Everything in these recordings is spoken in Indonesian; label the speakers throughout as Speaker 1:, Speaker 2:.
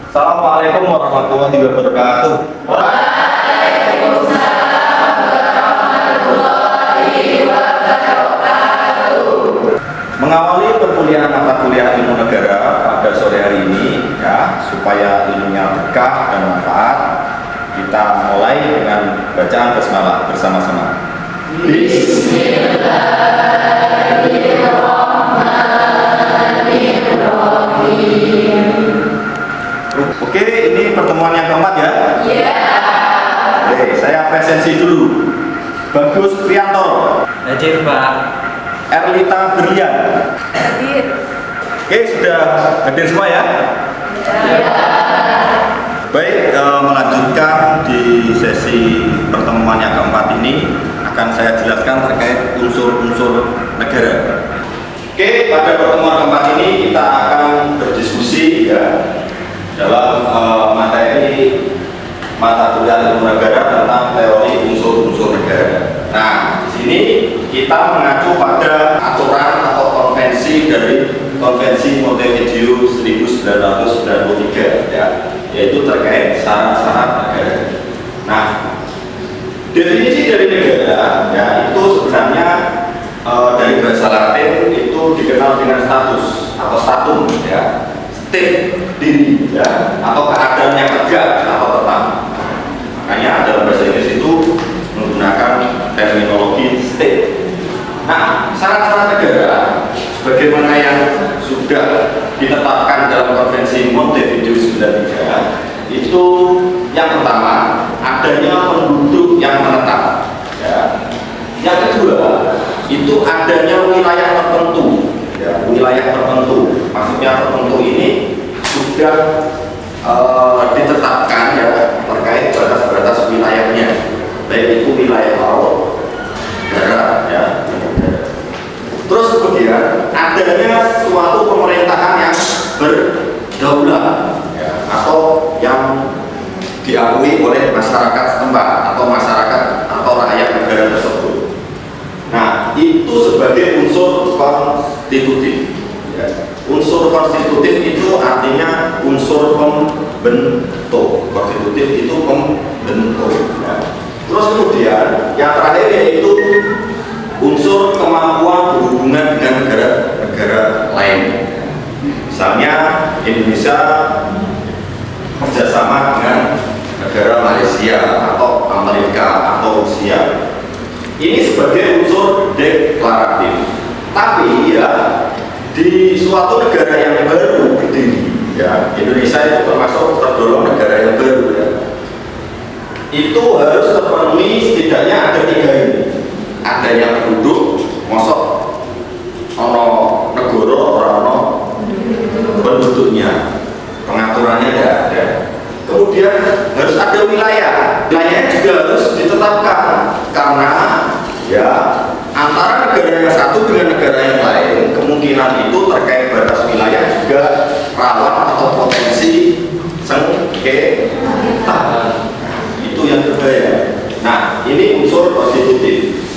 Speaker 1: Assalamualaikum warahmatullahi wabarakatuh. Mengawali perkuliahan mata kuliah ilmu negara pada sore hari ini, ya, supaya ilmunya berkah dan manfaat, kita mulai dengan bacaan basmalah bersama-sama. Oke, ini pertemuan yang keempat ya? Iya. Oke, saya presensi dulu. Bagus Priantoro.
Speaker 2: Hadir, Pak.
Speaker 1: Erlita Berlian.
Speaker 3: Hadir.
Speaker 1: Oke, sudah hadir semua ya?
Speaker 3: Ya.
Speaker 1: Baik, melanjutkan di sesi pertemuan yang keempat ini akan saya jelaskan terkait unsur-unsur negara. Oke, pada pertemuan keempat ini kita akan berdiskusi ya dalam materi mata kuliah ilmu negara tentang teori unsur-unsur negara. Nah, di sini kita mengacu pada aturan atau konvensi dari Konvensi Montevideo 1993 ya, yaitu terkait syarat-syarat negara. Nah, definisi dari negara ya itu sebenarnya dari bahasa Latin itu dikenal dengan status atau statum ya, state diri ya, atau keadaan yang tegak atau tetap. Makanya dalam bahasa Inggris itu menggunakan terminologi state. Nah, syarat-syarat negara sebagaimana yang sudah ditetapkan dalam Konvensi Montevideo 93 itu yang pertama adanya penduduk yang menetap ya. Yang kedua itu adanya wilayah tertentu ya, wilayah tertentu, maksudnya tertentu ini sudah ditetapkan ya terkait batas-batas wilayahnya, baik itu wilayah laut, darat ya. Terus kemudian adanya suatu pemerintahan yang berdaulat ya, atau yang diakui oleh masyarakat setempat atau masyarakat atau rakyat negara tersebut. Nah, itu sebagai unsur konstitutif ya. Unsur konstitutif itu artinya unsur pembentuk. Konstitutif itu pembentuk ya. Terus kemudian yang terakhir yaitu unsur kemampuan berhubungan dengan negara-negara lain. Misalnya Indonesia kerjasama dengan negara Malaysia atau Amerika atau Rusia. Ini sebagai unsur deklaratif. Tapi ya di suatu negara yang baru berdiri, ya Indonesia itu termasuk tergolong negara yang baru ya. Itu harus terpenuhi setidaknya ada 3 ini. Adanya penduduk, mosok ono negara ora ono penduduknya, pengaturannya tidak ada. Kemudian harus ada wilayah, wilayahnya juga harus ditetapkan karena ya antara negara yang satu dengan negara yang lain kemungkinan itu terkait batas wilayah juga rawan atau potensi sengketa. Itu yang berbahaya. Nah, ini unsur konstitutif.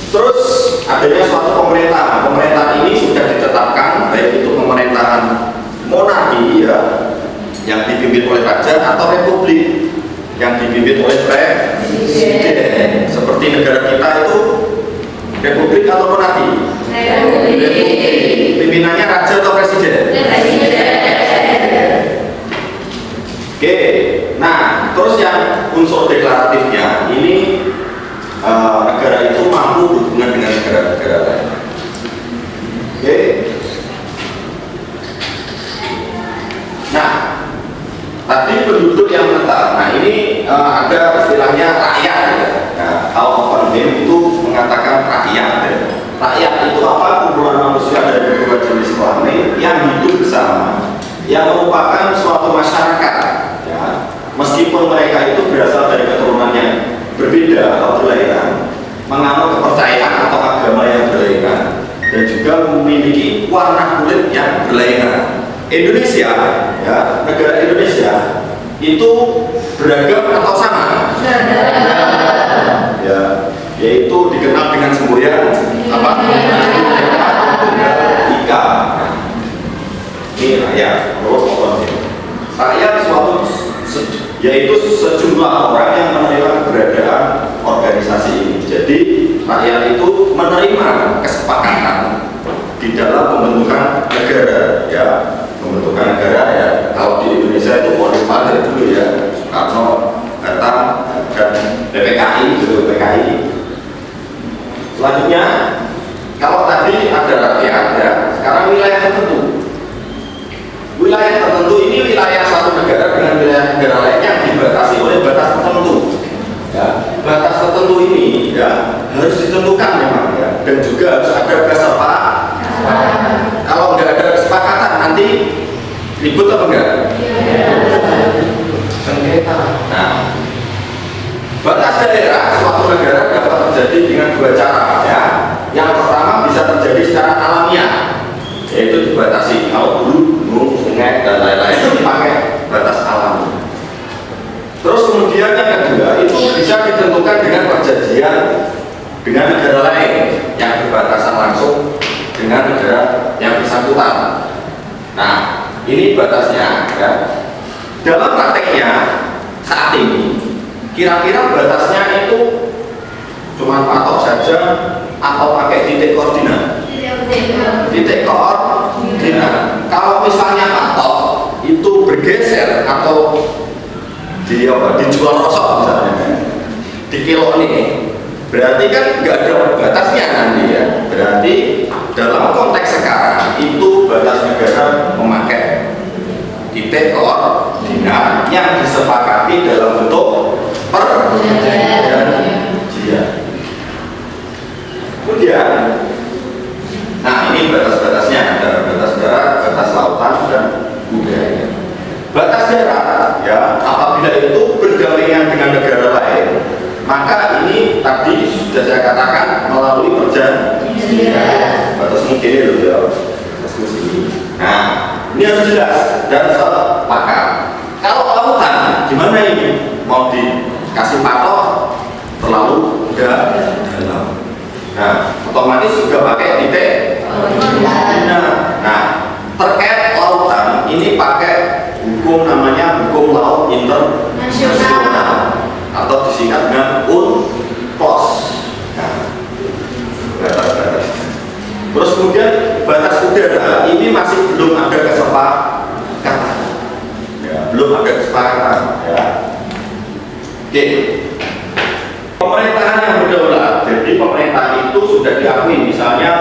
Speaker 1: Terus adanya suatu pemerintahan. Pemerintahan ini sudah ditetapkan baik itu pemerintahan monarki ya, yang dipimpin oleh raja atau republik yang dipimpin oleh presiden. Seperti negara kita itu republik atau monarki? Republik. Pimpinannya raja atau presiden? Oke. Nah, terus yang unsur deklaratifnya ini negara itu mampu berhubungan dengan negara-negara lain. Oke. Nah, tadi penduduk yang menetap. Nah, ini ada istilahnya rakyat. Ya. Nah, kalau Open BEM itu mengatakan rakyat. Ya. Rakyat itu apa? Kumpulan manusia dari berbagai jenis kelamin yang hidup bersama, yang merupakan suatu masyarakat. Ya. Meskipun mereka itu berasal dari keturunan yang berbeda atau berlainan, menganut kepercayaan atau agama yang berlainan, dan juga memiliki warna kulit yang berlainan. Indonesia, ya, negara Indonesia itu beragam atau sama? Ya, yaitu dikenal dengan semboyan apa? Ika. Ini ya, terus rakyat yaitu sejumlah orang yang menerima keberadaan organisasi ini. Jadi rakyat itu menerima kesepakatan di dalam pembentukan negara, ya, pembentukan negara, ya. Kalau di Indonesia itu Orde dulu, ya, Soekarno, Hatta, dan PPKI, gitu, PKI. Selanjutnya, kalau tadi ada rakyat, ya, sekarang wilayah tertentu. Wilayah tertentu ini wilayah satu negara dengan wilayah negara lainnya yang dibatasi oleh batas tertentu. Ya, batas tertentu ini, ya, harus ditentukan memang, ya, dan juga harus ada kesepakatan. Kalau nggak ada kesepakatan nanti ribut apa enggak? Sengketa. Nah, batas daerah suatu negara dapat terjadi dengan dua cara, ya. Yang pertama bisa terjadi secara alamiah, yaitu dibatasi kalau gunung, sungai, dan lain-lain itu dipakai batas alami. Terus kemudian yang kedua itu bisa ditentukan dengan perjanjian dengan negara lain yang berbatasan langsung dengan negara yang bersangkutan. Nah, ini batasnya, ya. Dalam prakteknya saat ini kira-kira batasnya itu cuma patok saja atau pakai titik koordinat? Titik koordinat. Kalau misalnya patok itu bergeser atau dijual rosok misalnya, di kilo ini, berarti kan nggak ada batasnya nanti, ya. Berarti dalam konteks sekarang itu batas negara memakai titik koordinat yang disepakati dalam bentuk perjanjian. Kemudian, nah ini batas-batasnya, ada batas darat, batas lautan, dan budaya. Batas darat, ya, apabila itu berdampingan dengan negara lain, maka ini tadi sudah saya katakan melalui perjanjian. Batas mungkin loh, ya. Nah, ini harus jelas dan sepakat. Kalau lautan, gimana ini? Mau dikasih patok terlalu dalam. Nah, otomatis juga pakai titik. Nah, terkait lautan ini pakai hukum namanya hukum laut internasional atau disingkat dengan UNCLOS. Nah, batas-batas. Terus kemudian batas udara ini masih belum ada kesepakatan, ya, belum ada kesepakatan, ya. Oke. Pemerintahan yang berdaulat, jadi pemerintah itu sudah diakui, misalnya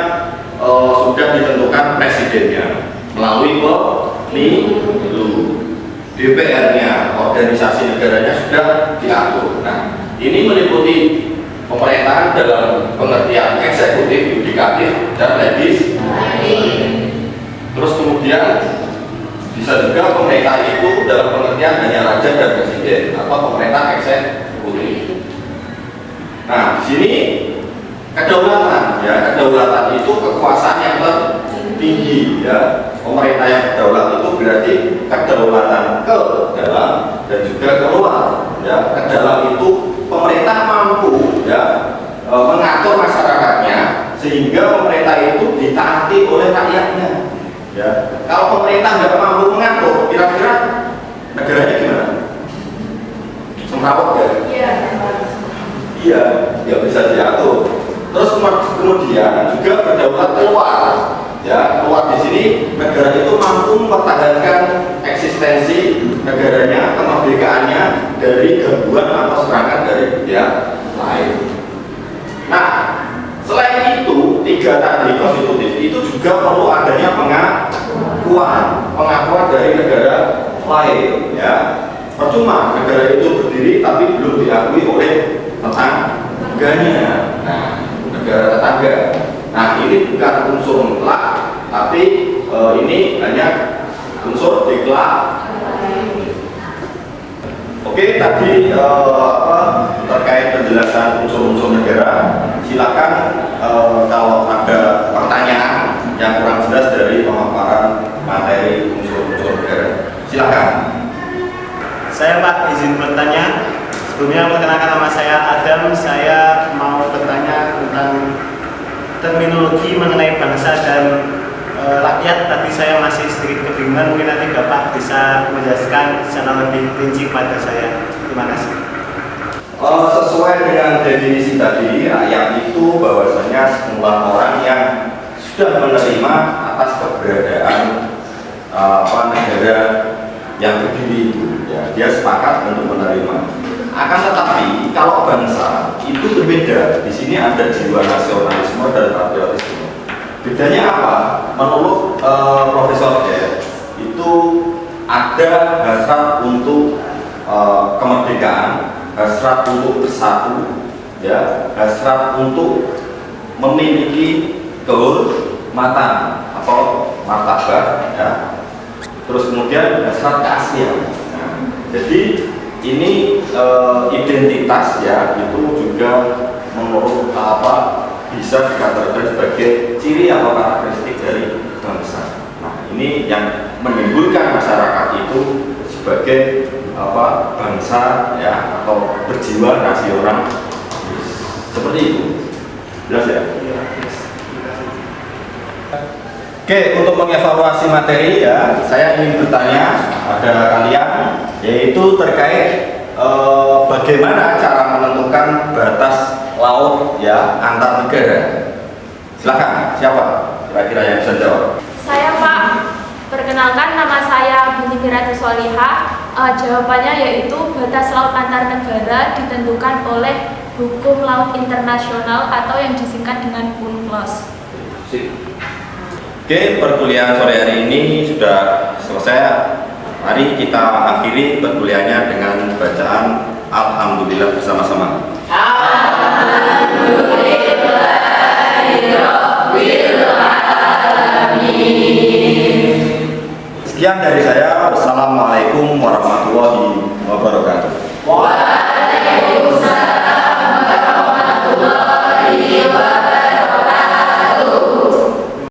Speaker 1: sudah ditentukan presidennya melalui pemilu, DPR-nya, organisasi negaranya sudah diatur. Nah, ini meliputi pemerintahan dalam pengertian eksekutif, yudikatif, dan legislatif. Terus kemudian bisa juga pemerintah itu dalam pengertian hanya raja dan presiden atau pemerintah eksekutif. Nah, di sini kedaulatan, ya, kedaulatan itu kekuasaan yang tertinggi, ya. Pemerintah yang berdaulat itu berarti kedaulatan ke dalam dan juga keluar, ya. Ke dalam itu pemerintah mampu, ya, mengatur masyarakatnya sehingga pemerintah itu ditaati oleh rakyatnya, ya. Kalau pemerintah nggak mampu mengatur, kira-kira negaranya gimana? Semrawut, ya? Iya, nggak bisa diatur. Terus kemudian juga berdaulat keluar, ya. Keluar di sini negara itu mampu mempertahankan eksistensi negaranya, kemerdekaannya dari gangguan atau serangan dari pihak lain. Nah, selain itu tiga tadi konstitutif itu juga perlu adanya pengakuan dari negara lain, ya. Percuma negara itu berdiri tapi belum diakui oleh tetangganya. Nah, negara tetangga. Nah, ini bukan unsur mutlak, tapi ini hanya unsur deklarasi. Oke, tadi terkait penjelasan unsur-unsur negara. Silakan kalau ada pertanyaan yang kurang jelas dari pemaparan materi unsur-unsur negara. Silakan.
Speaker 2: Saya Pak izin bertanya. Sebelumnya perkenalkan nama saya Adam. Saya mau bertanya tentang terminologi mengenai bangsa dan rakyat tadi saya masih sedikit kebingungan, mungkin nanti Bapak bisa menjelaskan secara lebih rinci pada saya. Terima kasih.
Speaker 1: Sesuai dengan definisi tadi, rakyat itu bahwasanya semua orang yang sudah menerima atas keberadaan negara yang berdiri itu, ya, dia sepakat untuk menerima. Akan tetapi kalau bangsa itu berbeda. Di sini ada jiwa nasionalisme dan patriotisme. Bedanya apa? Menurut Profesor J itu ada hasrat untuk kemerdekaan, hasrat untuk bersatu, ya, hasrat untuk memiliki kehormatan atau martabat, ya. Terus kemudian hasrat keaslian. Nah, jadi ini identitas, ya, itu juga menurut bisa dikatakan sebagai ciri atau karakteristik dari bangsa. Nah, ini yang menimbulkan masyarakat itu sebagai bangsa, ya, atau berjiwa nasional seperti itu. Jelas ya? Oke, untuk mengevaluasi materi, ya, saya ingin bertanya pada kalian, yaitu terkait bagaimana cara menentukan batas laut, ya, antar negara. Silakan, siapa kira-kira yang bisa jawab?
Speaker 3: Saya Pak, perkenalkan nama saya Binti Mirati Solihah. Jawabannya yaitu batas laut antar negara ditentukan oleh hukum laut internasional atau yang disingkat dengan UNCLOS.
Speaker 1: Oke, perkuliahan sore hari ini sudah selesai. Mari kita akhiri perkuliahannya dengan bacaan Alhamdulillah bersama-sama. Sekian dari saya. Wassalamualaikum warahmatullahi wabarakatuh.